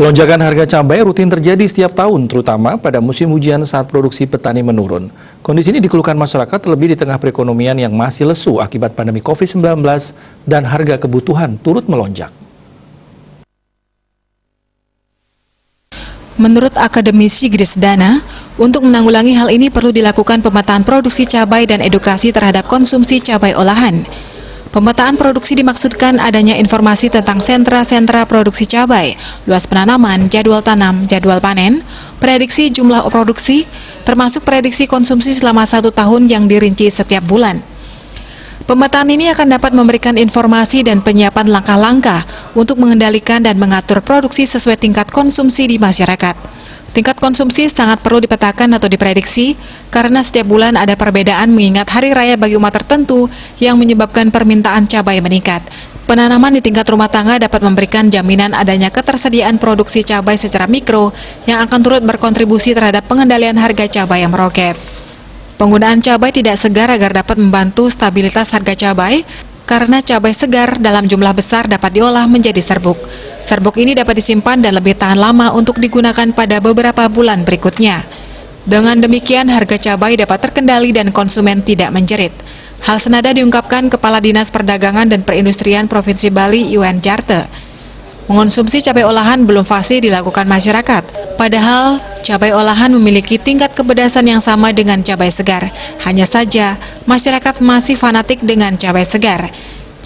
Lonjakan harga cabai rutin terjadi setiap tahun, terutama pada musim hujan saat produksi petani menurun. Kondisi ini dikeluhkan masyarakat terlebih di tengah perekonomian yang masih lesu akibat pandemi COVID-19 dan harga kebutuhan turut melonjak. Menurut akademisi Grisdana, untuk menanggulangi hal ini perlu dilakukan pemetaan produksi cabai dan edukasi terhadap konsumsi cabai olahan. Pemetaan produksi dimaksudkan adanya informasi tentang sentra-sentra produksi cabai, luas penanaman, jadwal tanam, jadwal panen, prediksi jumlah produksi, termasuk prediksi konsumsi selama 1 tahun yang dirinci setiap bulan. Pemetaan ini akan dapat memberikan informasi dan penyiapan langkah-langkah untuk mengendalikan dan mengatur produksi sesuai tingkat konsumsi di masyarakat. Tingkat konsumsi sangat perlu dipetakan atau diprediksi karena setiap bulan ada perbedaan mengingat hari raya bagi umat tertentu yang menyebabkan permintaan cabai meningkat. Penanaman di tingkat rumah tangga dapat memberikan jaminan adanya ketersediaan produksi cabai secara mikro yang akan turut berkontribusi terhadap pengendalian harga cabai yang meroket. Penggunaan cabai tidak segar agar dapat membantu stabilitas harga cabai karena cabai segar dalam jumlah besar dapat diolah menjadi serbuk. Serbuk ini dapat disimpan dan lebih tahan lama untuk digunakan pada beberapa bulan berikutnya. Dengan demikian, harga cabai dapat terkendali dan konsumen tidak menjerit. Hal senada diungkapkan Kepala Dinas Perdagangan dan Perindustrian Provinsi Bali, Iwan Jarte. Mengonsumsi cabai olahan belum fasih dilakukan masyarakat, padahal cabai olahan memiliki tingkat kepedasan yang sama dengan cabai segar. Hanya saja, masyarakat masih fanatik dengan cabai segar.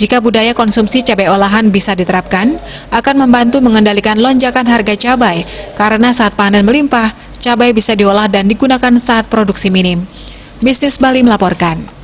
Jika budaya konsumsi cabai olahan bisa diterapkan, akan membantu mengendalikan lonjakan harga cabai, karena saat panen melimpah, cabai bisa diolah dan digunakan saat produksi minim. Bisnis Bali melaporkan.